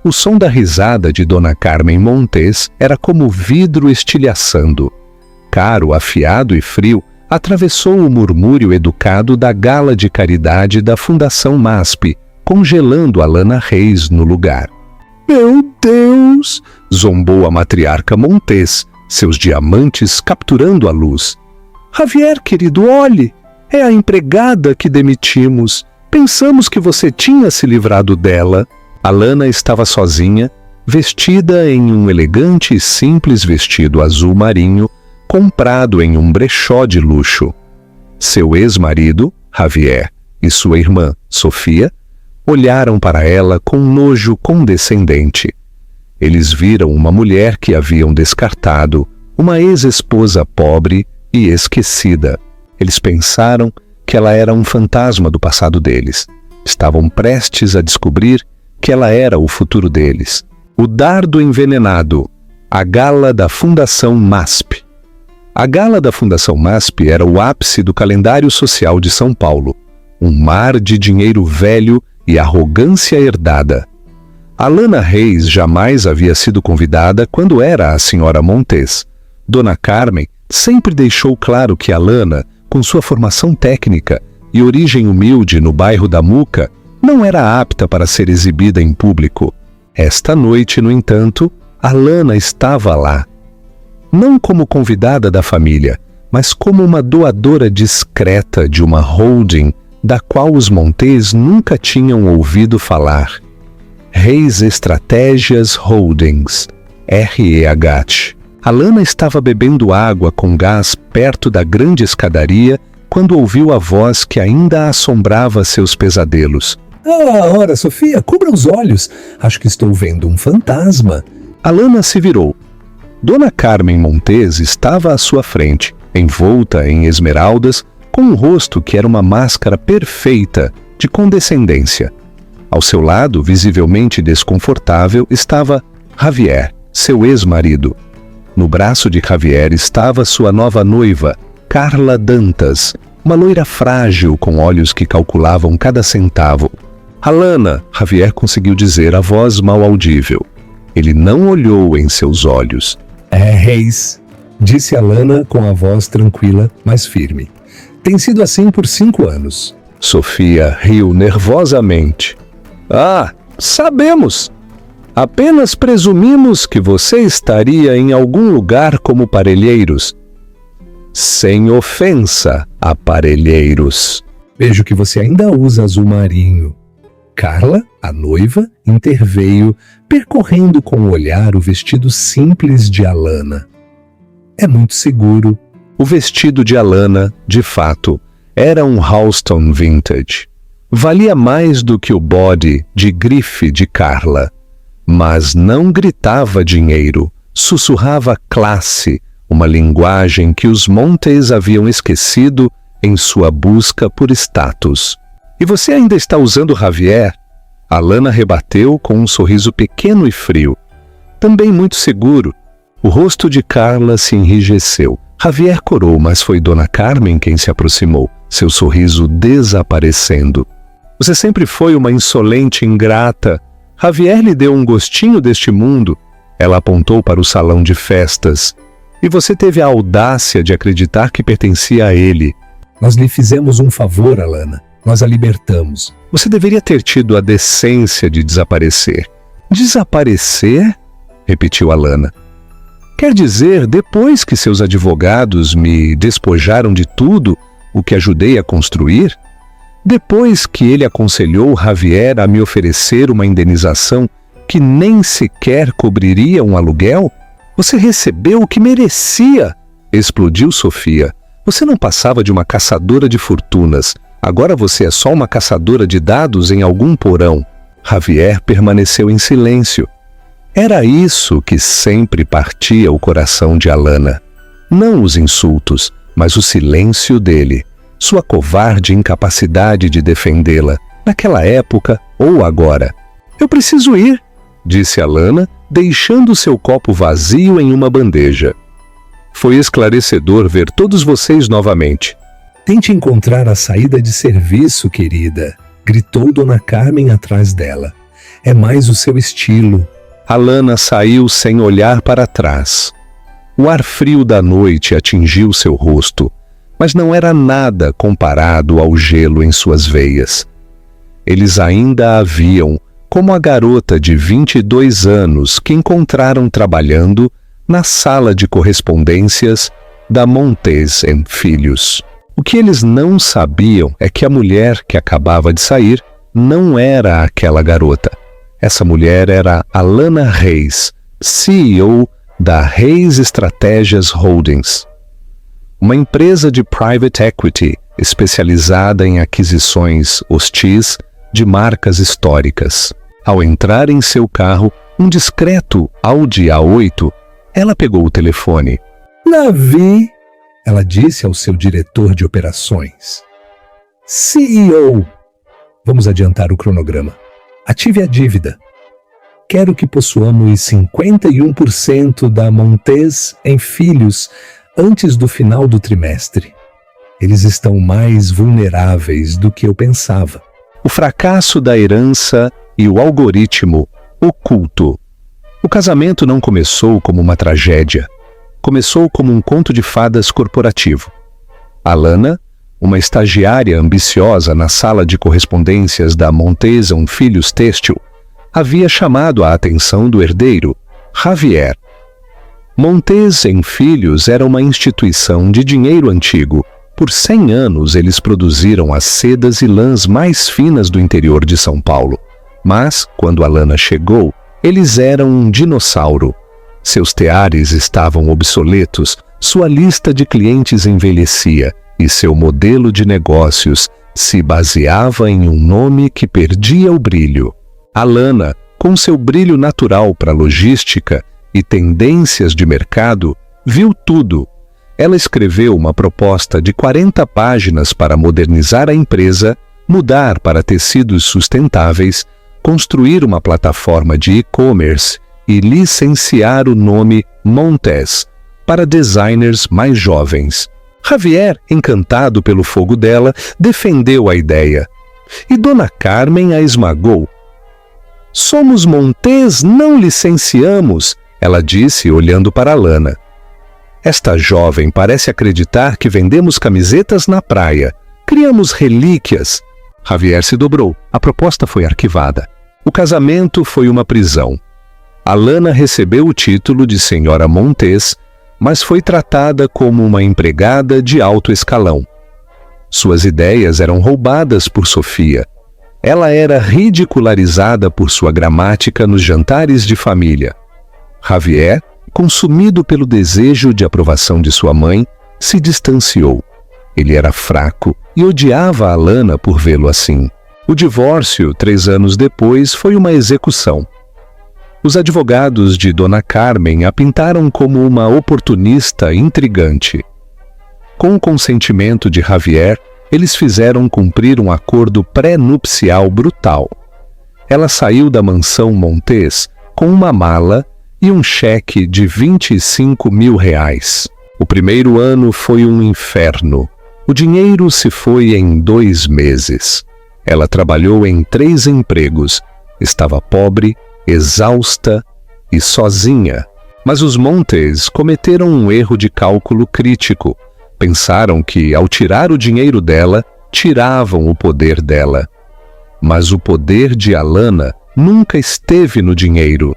O som da risada de Dona Carmen Montes era como vidro estilhaçando. Caro, afiado e frio, atravessou o murmúrio educado da gala de caridade da Fundação MASP, congelando Alana Reis no lugar. Meu Deus! Zombou a matriarca Montes, seus diamantes capturando a luz. Javier, querido, olhe! É a empregada que demitimos. Pensamos que você tinha se livrado dela. Alana estava sozinha, vestida em um elegante e simples vestido azul marinho, comprado em um brechó de luxo. Seu ex-marido, Javier, e sua irmã, Sofia, olharam para ela com nojo condescendente. Eles viram uma mulher que haviam descartado, uma ex-esposa pobre e esquecida. Eles pensaram que ela era um fantasma do passado deles. Estavam prestes a descobrir que ela era o futuro deles. O dardo envenenado, a gala da Fundação MASP. A gala da Fundação MASP era o ápice do calendário social de São Paulo, um mar de dinheiro velho e arrogância herdada. Alana Reis jamais havia sido convidada quando era a senhora Montes. Dona Carmen sempre deixou claro que Alana, com sua formação técnica e origem humilde no bairro da Muca, não era apta para ser exibida em público. Esta noite, no entanto, Alana estava lá. Não como convidada da família, mas como uma doadora discreta de uma holding da qual os Montes nunca tinham ouvido falar. Reis Estratégias Holdings, REH. Alana estava bebendo água com gás perto da grande escadaria quando ouviu a voz que ainda assombrava seus pesadelos. Ora, Sofia, cubra os olhos. Acho que estou vendo um fantasma. Alana se virou. Dona Carmen Montes estava à sua frente, envolta em esmeraldas, com um rosto que era uma máscara perfeita de condescendência. Ao seu lado, visivelmente desconfortável, estava Javier, seu ex-marido. No braço de Javier estava sua nova noiva, Carla Dantas, uma loira frágil com olhos que calculavam cada centavo. Alana, Javier conseguiu dizer a voz mal audível. Ele não olhou em seus olhos. Reis, disse Alana com a voz tranquila, mas firme. Tem sido assim por 5 anos. Sofia riu nervosamente. Sabemos. Apenas presumimos que você estaria em algum lugar como parelheiros. Sem ofensa a parelheiros. Vejo que você ainda usa azul marinho. Carla, a noiva, interveio, percorrendo com o olhar o vestido simples de Alana. É muito seguro. O vestido de Alana, de fato, era um Halston vintage. Valia mais do que o body de grife de Carla. Mas não gritava dinheiro, sussurrava classe, uma linguagem que os Montes haviam esquecido em sua busca por status. E você ainda está usando Javier? Alana rebateu com um sorriso pequeno e frio. Também muito seguro. O rosto de Carla se enrijeceu. Javier corou, mas foi Dona Carmen quem se aproximou, seu sorriso desaparecendo. Você sempre foi uma insolente ingrata. Javier lhe deu um gostinho deste mundo. Ela apontou para o salão de festas. E você teve a audácia de acreditar que pertencia a ele. Nós lhe fizemos um favor, Alana. Nós a libertamos. Você deveria ter tido a decência de desaparecer. Desaparecer? Repetiu Alana. Quer dizer, depois que seus advogados me despojaram de tudo o que ajudei a construir? Depois que ele aconselhou Javier a me oferecer uma indenização que nem sequer cobriria um aluguel? Você recebeu o que merecia! Explodiu Sofia. Você não passava de uma caçadora de fortunas. Agora você é só uma caçadora de dados em algum porão. Javier permaneceu em silêncio. Era isso que sempre partia o coração de Alana. Não os insultos, mas o silêncio dele. Sua covarde incapacidade de defendê-la, naquela época ou agora. Eu preciso ir, disse Alana, deixando seu copo vazio em uma bandeja. Foi esclarecedor ver todos vocês novamente. Tente encontrar a saída de serviço, querida, gritou Dona Carmen atrás dela. É mais o seu estilo. Alana saiu sem olhar para trás. O ar frio da noite atingiu seu rosto, mas não era nada comparado ao gelo em suas veias. Eles ainda a viam como a garota de 22 anos que encontraram trabalhando na sala de correspondências da Montes & Filhos. O que eles não sabiam é que a mulher que acabava de sair não era aquela garota. Essa mulher era Alana Reis, CEO da Reis Estratégias Holdings, uma empresa de private equity especializada em aquisições hostis de marcas históricas. Ao entrar em seu carro, um discreto Audi A8, ela pegou o telefone. Navi, ela disse ao seu diretor de operações. CEO, vamos adiantar o cronograma. Ative a dívida. Quero que possuamos 51% da Montes & Filhos antes do final do trimestre. Eles estão mais vulneráveis do que eu pensava. O fracasso da herança e o algoritmo oculto. O casamento não começou como uma tragédia. Começou como um conto de fadas corporativo. Alana, uma estagiária ambiciosa na sala de correspondências da Montes & Filhos Têxtil, havia chamado a atenção do herdeiro, Javier. Montes & Filhos era uma instituição de dinheiro antigo. Por 100 anos eles produziram as sedas e lãs mais finas do interior de São Paulo. Mas, quando Alana chegou, eles eram um dinossauro. Seus teares estavam obsoletos, sua lista de clientes envelhecia e seu modelo de negócios se baseava em um nome que perdia o brilho. Alana, com seu brilho natural para logística e tendências de mercado, viu tudo. Ela escreveu uma proposta de 40 páginas para modernizar a empresa, mudar para tecidos sustentáveis, construir uma plataforma de e-commerce e licenciar o nome Montes para designers mais jovens. Javier, encantado pelo fogo dela, defendeu a ideia. E Dona Carmen a esmagou. Somos Montes, não licenciamos, ela disse olhando para Alana. Esta jovem parece acreditar que vendemos camisetas na praia. Criamos relíquias. Javier se dobrou. A proposta foi arquivada. O casamento foi uma prisão. Alana recebeu o título de Senhora Montes, mas foi tratada como uma empregada de alto escalão. Suas ideias eram roubadas por Sofia. Ela era ridicularizada por sua gramática nos jantares de família. Javier, consumido pelo desejo de aprovação de sua mãe, se distanciou. Ele era fraco e odiava Alana por vê-lo assim. O divórcio, 3 anos depois, foi uma execução. Os advogados de Dona Carmen a pintaram como uma oportunista intrigante. Com o consentimento de Javier, eles fizeram cumprir um acordo pré-nupcial brutal. Ela saiu da mansão Montes com uma mala e um cheque de R$25 mil. O primeiro ano foi um inferno. O dinheiro se foi em 2 meses. Ela trabalhou em 3 empregos. Estava pobre, exausta e sozinha. Mas os Montes cometeram um erro de cálculo crítico. Pensaram que, ao tirar o dinheiro dela, tiravam o poder dela. Mas o poder de Alana nunca esteve no dinheiro.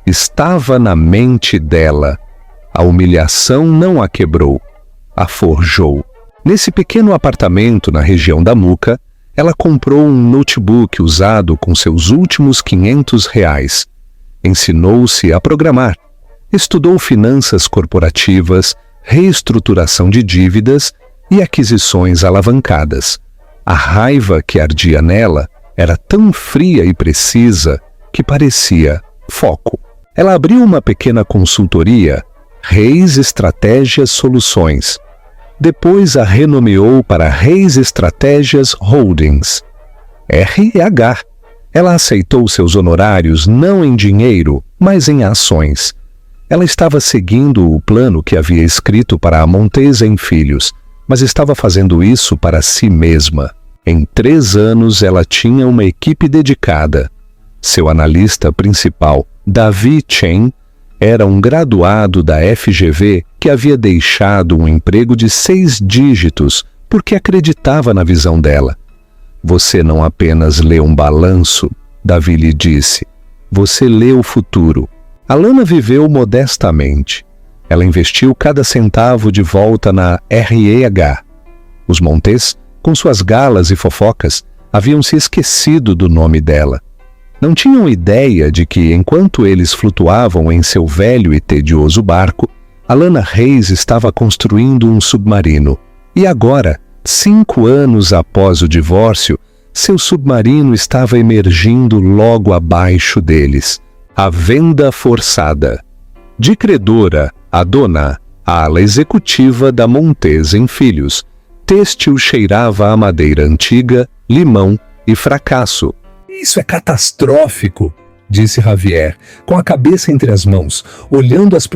Estava na mente dela. A humilhação não a quebrou, a forjou. Nesse pequeno apartamento na região da Muca, ela comprou um notebook usado com seus últimos R$500. Ensinou-se a programar. Estudou finanças corporativas, reestruturação de dívidas e aquisições alavancadas. A raiva que ardia nela era tão fria e precisa que parecia foco. Ela abriu uma pequena consultoria, Reis Estratégias Soluções. Depois a renomeou para Reis Estratégias Holdings, RH. Ela aceitou seus honorários não em dinheiro, mas em ações. Ela estava seguindo o plano que havia escrito para a Montes em Filhos, mas estava fazendo isso para si mesma. Em 3 anos ela tinha uma equipe dedicada. Seu analista principal, Davi Chen, era um graduado da FGV que havia deixado um emprego de 6 dígitos porque acreditava na visão dela. Você não apenas lê um balanço, Davi lhe disse. Você lê o futuro. Alana viveu modestamente. Ela investiu cada centavo de volta na REH. Os Montes, com suas galas e fofocas, haviam se esquecido do nome dela. Não tinham ideia de que, enquanto eles flutuavam em seu velho e tedioso barco, Alana Reis estava construindo um submarino. E agora, 5 anos após o divórcio, seu submarino estava emergindo logo abaixo deles. A venda forçada. De credora a dona, a ala executiva da Montes em Filhos, têxtil cheirava a madeira antiga, limão e fracasso. Isso é catastrófico, disse Javier, com a cabeça entre as mãos, olhando as